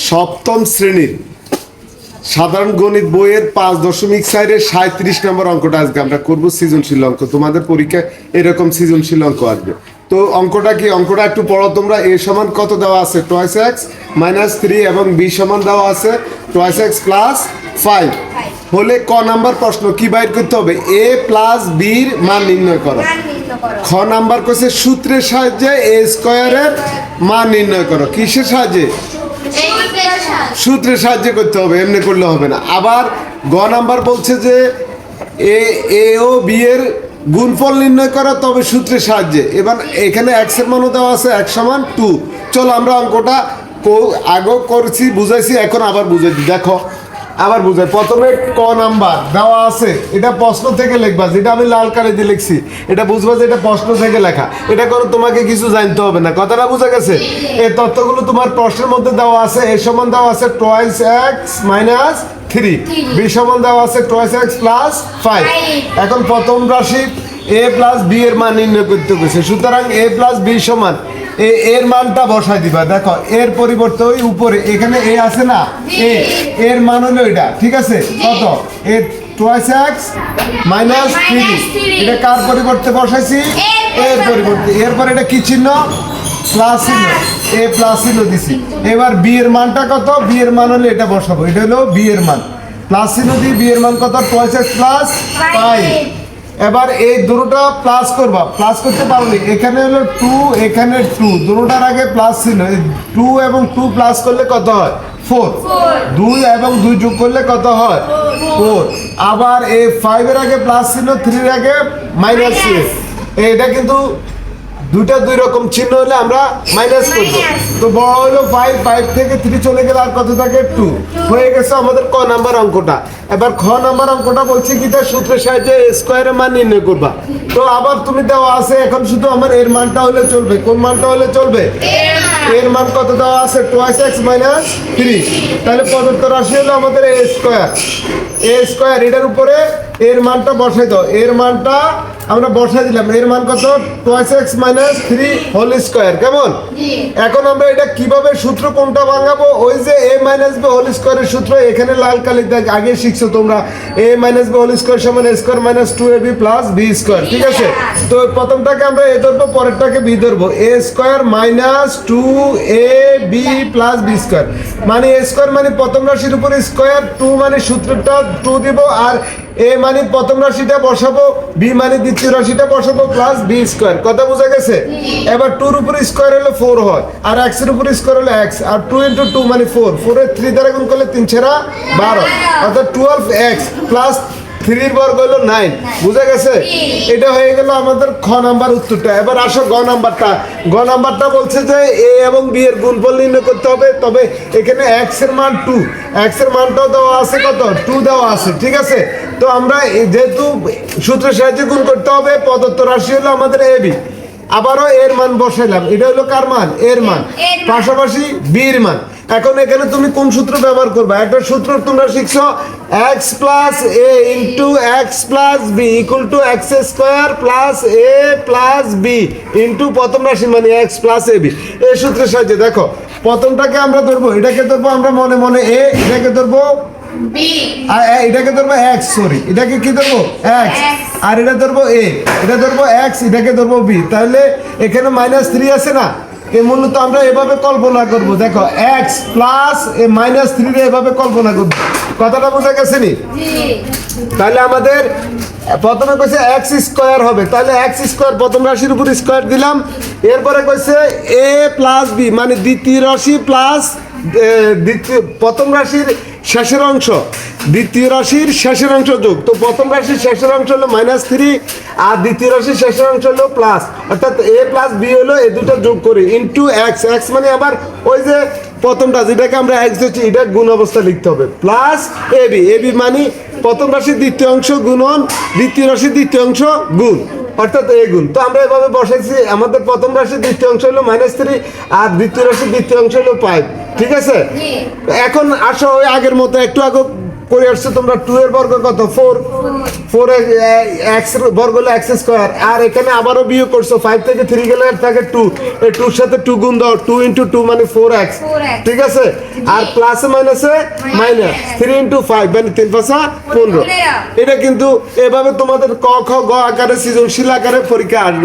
সপ্তম শ্রেণীর সাধারণ গণিত বইয়ের 5.4 37 নম্বর অঙ্কটা আজকে আমরা করবো সৃজনশীল অঙ্ক। তোমাদের পরীক্ষায় এরকম সৃজনশীল অঙ্ক আসবে। তো অঙ্কটা কি, অঙ্কটা একটু পড়ো তোমরা। a সমান কত দেওয়া আছে? 2x - 3 এবং b সমান দেওয়া আছে 2x + 5 হলে ক নাম্বার প্রশ্ন কি বাইর করতে হবে? a প্লাস b এর মান নির্ণয় করো। খ নাম্বার কোশ্চেন সূত্রের সাহায্যে a স্কয়ারের মান নির্ণয় করো। কিসের সাহায্যে? সূত্রের সাহায্যে করতে হবে, এমনি করলে হবে না। আবার গ নাম্বার বলছে যে এ ও বি এর গুণফল নির্ণয় করা, তবে সূত্রের সাহায্যে। এবার এখানে এক্স এর মানও দেওয়া আছে, x = 2। চলো আমরা অঙ্কটা আগেও করছি, বুঝাইছি, এখন আবার বুঝাই দিই। দেখো আবার বুঝাই। প্রথমে ক নাম্বার দেওয়া আছে, এটা প্রশ্ন থেকে লিখবা, যেটা আমি লাল কালি দিয়ে লিখছি এটা বুঝবা যে এটা প্রশ্ন থেকে লেখা। এটা কোনো তোমাকে কিছু জানতে হবে না। কথাটা বুঝা গেছে? এই তথ্যগুলো তোমার প্রশ্নের মধ্যে দেওয়া আছে। a সমান দেওয়া আছে 2x - 3, b সমান দেওয়া আছে 2x + 5। এখন প্রথম রাশি a প্লাস b এর মান নির্ণয় করতে গেছে। সুতরাং a প্লাস b সমান এর মানটা বসাই দিবা। দেখো এর পরিবর্তে ওই উপরে এখানে এ আছে না, এর মান হলো এটা, ঠিক আছে? কত? এ 2x - 3, এটা কার পরিবর্তে বসাইছি? এর পরিবর্তে। এরপর এটা কি চিহ্ন? প্লাস চিহ্ন, এ প্লাস চিহ্ন দিছি। এবার বি এর মানটা কত? বি এর মান হলো এটা বসাবো, এটা হলো বি এর মান। প্লাস চিহ্ন দিয়ে বি এর মান কত? 2x + 5। এবার এই দুটোটা প্লাস করবা, প্লাস করতে পারোনি। এখানে হলো 2, এখানে 2, দুটোটার আগে প্লাস ছিল। 2 এবং 2 প্লাস করলে কত হয়? 4। 2 এবং 2 যোগ করলে কত হয়? 4। আবার এই 5 এর আগে প্লাস ছিল, 3 এর আগে মাইনাস ছিল। এটা কিন্তু দুইটা দুই রকম চিহ্ন হলে আমরা মাইনাস করবো। তো বড় হলো 5 থেকে 3 চলে গেলে আর কত থাকে? 2 হয়ে গেছে আমাদের ক নাম্বার অঙ্কটা। এবার খ নাম্বার অঙ্কটা বলছি কি, তার সূত্রের সাহায্যে স্কয়ারের মান নির্ণয় করবা। তো আবার তুমি দেওয়া আছে, এখন শুধু আমার এর মানটা হলে চলবে। কোন মানটা হলে চলবে? এর মান কত দেওয়া আছে? 2x - 3। তাহলে প্রদত্ত রাশি হলো আমাদের a স্কয়ার। এটার উপরে এর মানটা বসাই দাও। এর মানটা আমরা বসাই দিলাম। এর মান কত? 2x - 3 whole square. কেমন? এখন আমরা এটা কিভাবে সূত্র কোনটা ভাঙাবো? ওই যে a - b হোল স্কয়ারের সূত্র এখানে লাল কালি আগে শিখছো তোমরা। a - b হোল স্কয়ার সমান a square - 2ab + b square, ঠিক আছে? তো প্রথমটাকে আমরা a ধরবো, পরেরটাকে b ধরবো। a square - 2ab + b square মানে a স্কয়ার মানে প্রথম রাশির উপর স্কয়ার, 2 মানে সূত্রটা 2 দিব, আর a মানে প্রথম রাশিটা বসাবো, b মানে দ্বিতীয় রাশিটা বসাবো, প্লাস b স্কয়ার। কথা বোঝা গেছে? এবার 2 এর উপর স্কয়ার হলে 4 হয়, আর x এর উপর স্কয়ার হলে x, আর 2 × 2 মানে 4। 4 এর 3 দ্বারা গুণ করলে 3 × 12, অর্থাৎ 12x প্লাস 3 এর বর্গ হলো 9। বুঝা গেছে? এটা হয়ে গেল আমাদের খ নাম্বার উত্তরটা। এবার আসো গ নাম্বারটা। গ নাম্বারটা বলছে যে a এবং b এর গুণফল নির্ণয় করতে হবে। তবে এখানে x এর মান 2, x এর মানটাও দেওয়া আছে কত? 2 দেওয়া আছে, ঠিক আছে? তো আমরা যেহেতু সূত্রের সাহায্যে গুণ করতে হবে, প্রদত্ত রাশি হলো আমাদের ab। আবারও এর মান বসাইলাম। এটা হলো কার মান? এর মান। পাশাপাশি b এর মান। এখন এখানে তুমি কোন সূত্র ব্যবহার করবে? একটা সূত্র তোমরা শিখছো, x + a × x + b = x² + a + b প্রথম রাশি মানে x + ab। এই সূত্রের সাহায্যে দেখো প্রথমটাকে আমরা ধরবো, এটাকে ধরবো আমরা মনে মনে a, এটাকে ধরবো b, আর এটাকে ধরবো x, সরি এটাকে কি ধরবো? x, আর এটা ধরবো a, এটা ধরবো x, এটাকে ধরবো b। তাহলে এখানে -3 আছে না, এই মূলত আমরা এভাবে কল্পনা করব। দেখো x + -3 এভাবে কল্পনা করব। কথাটা বোঝা গেছে নি? তাহলে আমাদের প্রথমে কইছে x² হবে, তাহলে x² প্রথম রাশির উপর স্কয়ার দিলাম। এরপরে কইছে a + b মানে দ্বিতীয় রাশি প্লাস প্রথম রাশির শেষের অংশ, দ্বিতীয় রাশির শেষের অংশ যোগ। তো প্রথম রাশির শেষের অংশ হলো -3, আর দ্বিতীয় রাশির শেষের অংশ হলো প্লাস, অর্থাৎ a + b হলো এই দুটো যোগ করি x। x মানে আবার ওই যে প্রথমটা যেটাকে আমরা x ধরছি, এটা গুণ অবস্থা লিখতে হবে, প্লাস ab মানে প্রথম রাশির দ্বিতীয় অংশ গুণন দ্বিতীয় রাশির দ্বিতীয় অংশ গুণ, অর্থাৎ এ গুণ। তো আমরা এভাবে বসাইছি। আমাদের প্রথম রাশির দ্বিতীয় অংশ হলো -3, আর দ্বিতীয় রাশির দ্বিতীয় অংশ হলো 5, ঠিক আছে? এখন আসো ওই আগের মতো একটু আগে করে আসছো তোমরা 2 এর বর্গ কত 4 4 এক্স এর বর্গ হলো এক্স স্কয়ার আর এখানে আবারও বিয়োগ করছো 5 থেকে 3 গেলে আর থাকে 2 এই 2 এর সাথে 2 গুণ দাও 2 * 2 মানে 4x ঠিক আছে আর প্লাসে মাইনাসে মাইনাস 3 * 5 মানে 3 × 5 = 15 এটা কিন্তু এভাবে তোমাদের ক খ গ আকারে সৃজনশীল আকারে পরীক্ষা আসবে।